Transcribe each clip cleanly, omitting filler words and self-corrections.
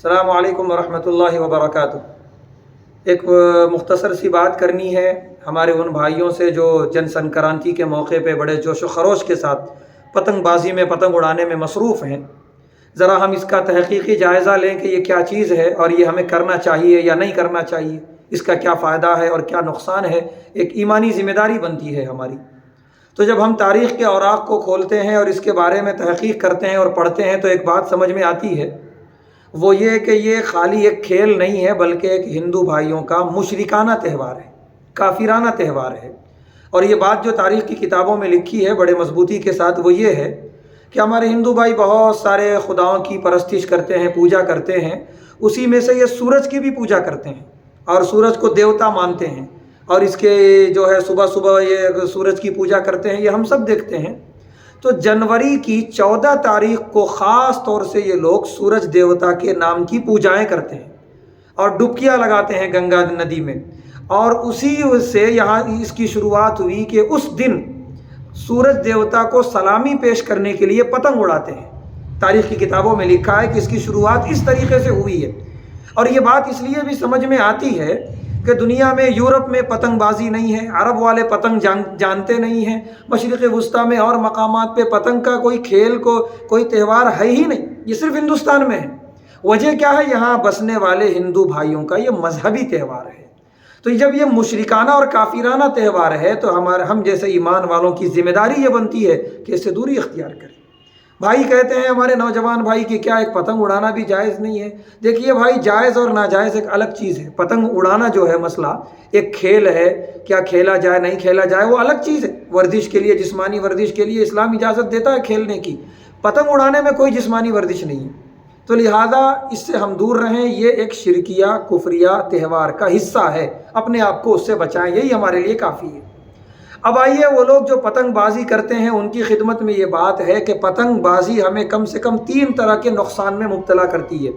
السلام علیکم ورحمۃ اللہ وبرکاتہ۔ ایک مختصر سی بات کرنی ہے ہمارے ان بھائیوں سے جو جن سنکرانتی کے موقع پہ بڑے جوش و خروش کے ساتھ پتنگ بازی میں پتنگ اڑانے میں مصروف ہیں۔ ذرا ہم اس کا تحقیقی جائزہ لیں کہ یہ کیا چیز ہے اور یہ ہمیں کرنا چاہیے یا نہیں کرنا چاہیے، اس کا کیا فائدہ ہے اور کیا نقصان ہے۔ ایک ایمانی ذمہ داری بنتی ہے ہماری۔ تو جب ہم تاریخ کے اوراق کو کھولتے ہیں اور اس کے بارے میں تحقیق کرتے ہیں اور پڑھتے ہیں تو ایک بات سمجھ میں آتی ہے، وہ یہ کہ یہ خالی ایک کھیل نہیں ہے بلکہ ایک ہندو بھائیوں کا مشرکانہ تہوار ہے، کافرانہ تہوار ہے۔ اور یہ بات جو تاریخ کی کتابوں میں لکھی ہے بڑے مضبوطی کے ساتھ، وہ یہ ہے کہ ہمارے ہندو بھائی بہت سارے خداؤں کی پرستش کرتے ہیں، پوجا کرتے ہیں۔ اسی میں سے یہ سورج کی بھی پوجا کرتے ہیں اور سورج کو دیوتا مانتے ہیں، اور اس کے جو ہے صبح صبح یہ سورج کی پوجا کرتے ہیں، یہ ہم سب دیکھتے ہیں۔ تو جنوری کی 14 تاریخ کو خاص طور سے یہ لوگ سورج دیوتا کے نام کی پوجائیں کرتے ہیں اور ڈبکیاں لگاتے ہیں گنگا ندی میں، اور اسی سے یہاں اس کی شروعات ہوئی کہ اس دن سورج دیوتا کو سلامی پیش کرنے کے لیے پتنگ اڑاتے ہیں۔ تاریخ کی کتابوں میں لکھا ہے کہ اس کی شروعات اس طریقے سے ہوئی ہے۔ اور یہ بات اس لیے بھی سمجھ میں آتی ہے کہ دنیا میں یورپ میں پتنگ بازی نہیں ہے، عرب والے پتنگ جانتے نہیں ہیں، مشرق وسطیٰ میں اور مقامات پہ پتنگ کا کوئی کھیل کوئی تہوار ہے ہی نہیں، یہ صرف ہندوستان میں ہے۔ وجہ کیا ہے؟ یہاں بسنے والے ہندو بھائیوں کا یہ مذہبی تہوار ہے۔ تو جب یہ مشرکانہ اور کافرانہ تہوار ہے تو ہم جیسے ایمان والوں کی ذمہ داری یہ بنتی ہے کہ اس سے دوری اختیار کریں۔ بھائی کہتے ہیں ہمارے نوجوان بھائی کہ کیا ایک پتنگ اڑانا بھی جائز نہیں ہے؟ دیکھیے بھائی، جائز اور ناجائز ایک الگ چیز ہے۔ پتنگ اڑانا جو ہے مسئلہ ایک کھیل ہے، کیا کھیلا جائے نہیں کھیلا جائے وہ الگ چیز ہے۔ ورزش کے لیے، جسمانی ورزش کے لیے اسلام اجازت دیتا ہے کھیلنے کی۔ پتنگ اڑانے میں کوئی جسمانی ورزش نہیں ہے، تو لہٰذا اس سے ہم دور رہیں۔ یہ ایک شرکیہ کفریہ تہوار کا حصہ ہے، اپنے آپ کو اس سے بچائیں، یہی ہمارے لیے کافی ہے۔ اب آئیے، وہ لوگ جو پتنگ بازی کرتے ہیں ان کی خدمت میں یہ بات ہے کہ پتنگ بازی ہمیں کم سے کم 3 طرح کے نقصان میں مبتلا کرتی ہے۔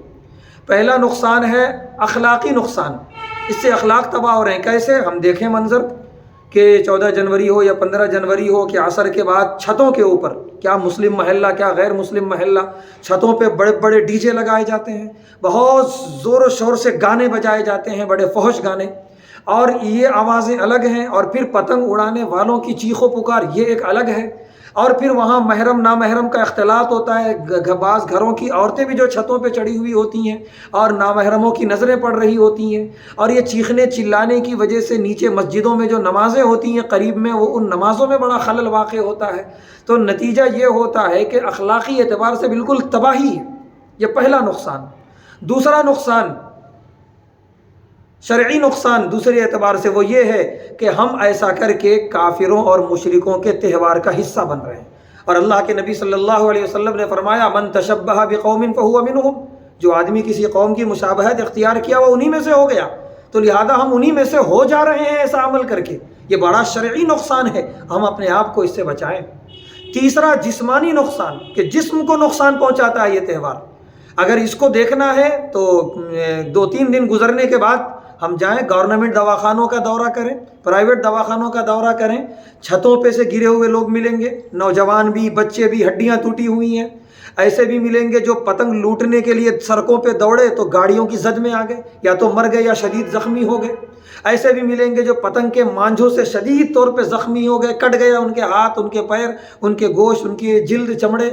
پہلا نقصان ہے اخلاقی نقصان، اس سے اخلاق تباہ ہو رہے ہیں۔ کیسے؟ ہم دیکھیں منظر کہ 14 جنوری ہو یا 15 جنوری ہو کہ عصر کے بعد چھتوں کے اوپر، کیا مسلم محلہ کیا غیر مسلم محلہ، چھتوں پہ بڑے بڑے ڈی جے لگائے جاتے ہیں، بہت زور و شور سے گانے بجائے جاتے ہیں، بڑے فحش گانے، اور یہ آوازیں الگ ہیں۔ اور پھر پتنگ اڑانے والوں کی چیخ و پکار یہ ایک الگ ہے۔ اور پھر وہاں محرم نامحرم کا اختلاط ہوتا ہے۔ بعض گھروں کی عورتیں بھی جو چھتوں پہ چڑھی ہوئی ہوتی ہیں اور نامحرموں کی نظریں پڑ رہی ہوتی ہیں، اور یہ چیخنے چلانے کی وجہ سے نیچے مسجدوں میں جو نمازیں ہوتی ہیں قریب میں، وہ ان نمازوں میں بڑا خلل واقع ہوتا ہے۔ تو نتیجہ یہ ہوتا ہے کہ اخلاقی اعتبار سے بالکل تباہی ہے۔ یہ پہلا نقصان۔ دوسرا نقصان، شرعی نقصان دوسرے اعتبار سے، وہ یہ ہے کہ ہم ایسا کر کے کافروں اور مشرکوں کے تہوار کا حصہ بن رہے ہیں۔ اور اللہ کے نبی صلی اللہ علیہ وسلم نے فرمایا، من تشبہ بقوم فہو منہم، جو آدمی کسی قوم کی مشابہت اختیار کیا وہ انہی میں سے ہو گیا۔ تو لہذا ہم انہی میں سے ہو جا رہے ہیں ایسا عمل کر کے۔ یہ بڑا شرعی نقصان ہے، ہم اپنے آپ کو اس سے بچائیں۔ تیسرا، جسمانی نقصان، کہ جسم کو نقصان پہنچاتا ہے یہ تہوار۔ اگر اس کو دیکھنا ہے تو 2-3 دن گزرنے کے بعد ہم جائیں، گورنمنٹ دواخانوں کا دورہ کریں، پرائیویٹ دواخانوں کا دورہ کریں، چھتوں پہ سے گرے ہوئے لوگ ملیں گے، نوجوان بھی، بچے بھی، ہڈیاں ٹوٹی ہوئی ہیں۔ ایسے بھی ملیں گے جو پتنگ لوٹنے کے لیے سڑکوں پہ دوڑے تو گاڑیوں کی زد میں آ گئے، یا تو مر گئے یا شدید زخمی ہو گئے۔ ایسے بھی ملیں گے جو پتنگ کے مانجھوں سے شدید طور پہ زخمی ہو گئے، کٹ گیا ان کے ہاتھ، ان کے پیر، ان کے گوشت، ان کی جلد، چمڑے۔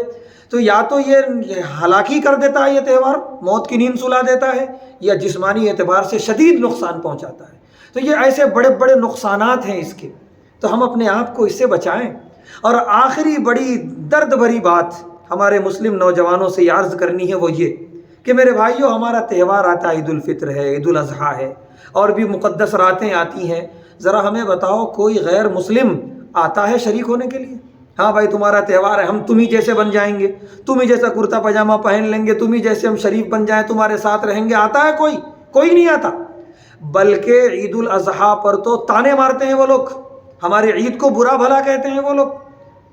تو یا تو یہ ہلاکی کر دیتا ہے یہ تہوار، موت کی نیند سلا دیتا ہے، یا جسمانی اعتبار سے شدید نقصان پہنچاتا ہے۔ تو یہ ایسے بڑے بڑے نقصانات ہیں اس کے، تو ہم اپنے آپ کو اس سے بچائیں۔ اور آخری بڑی درد بھری بات ہمارے مسلم نوجوانوں سے عرض کرنی ہے، وہ یہ کہ میرے بھائیو، ہمارا تہوار آتا ہے عید الفطر ہے، عید الاضحیٰ ہے، اور بھی مقدس راتیں آتی ہیں۔ ذرا ہمیں بتاؤ، کوئی غیر مسلم آتا ہے شریک ہونے کے لیے؟ ہاں بھائی، تمہارا تہوار ہے، ہم تمہیں جیسے بن جائیں گے، تمہیں جیسا کرتا پاجامہ پہن لیں گے، تمہیں جیسے ہم شریف بن جائیں، تمہارے ساتھ رہیں گے۔ آتا ہے کوئی نہیں آتا۔ بلکہ عید الاضحیٰ پر تو تانے مارتے ہیں وہ لوگ، ہمارے عید کو برا بھلا کہتے ہیں وہ لوگ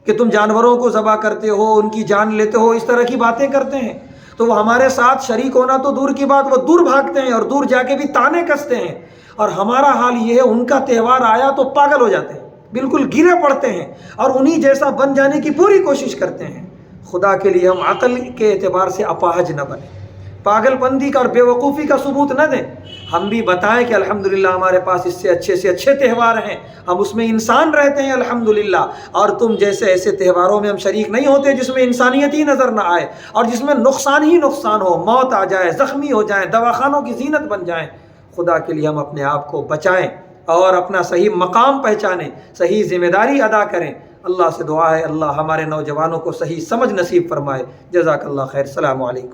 کہ تم جانوروں کو ذبح کرتے ہو، ان کی جان لیتے ہو، اس طرح کی باتیں کرتے ہیں۔ تو وہ ہمارے ساتھ شریک ہونا تو دور کی بات، وہ دور بھاگتے ہیں اور دور جا کے بھی تانے کستے ہیں۔ اور ہمارا حال یہ ہے، ان کا تہوار آیا تو پاگل ہو جاتے ہیں، بالکل گرے پڑتے ہیں اور انہی جیسا بن جانے کی پوری کوشش کرتے ہیں۔ خدا کے لیے ہم عقل کے اعتبار سے اپاہج نہ بنیں۔ پاگل پندی کا اور بیوقوفی کا ثبوت نہ دیں. ہم بھی بتائیں کہ الحمدللہ ہمارے پاس اس سے اچھے تہوار ہیں، ہم اس میں انسان رہتے ہیں الحمدللہ، اور تم جیسے ایسے تہواروں میں ہم شریک نہیں ہوتے جس میں انسانیت ہی نظر نہ آئے اور جس میں نقصان ہی نقصان ہو، موت آ جائے، زخمی ہو جائیں، دواخانوں کی زینت بن جائیں. خدا کے لیے ہم اپنے آپ کو بچائیں اور اپنا صحیح مقام پہچانیں، صحیح ذمہ داری ادا کریں. اللہ سے دعا ہے اللہ ہمارے نوجوانوں کو صحیح سمجھ نصیب فرمائے. جزاک اللہ خیر. السلام علیکم.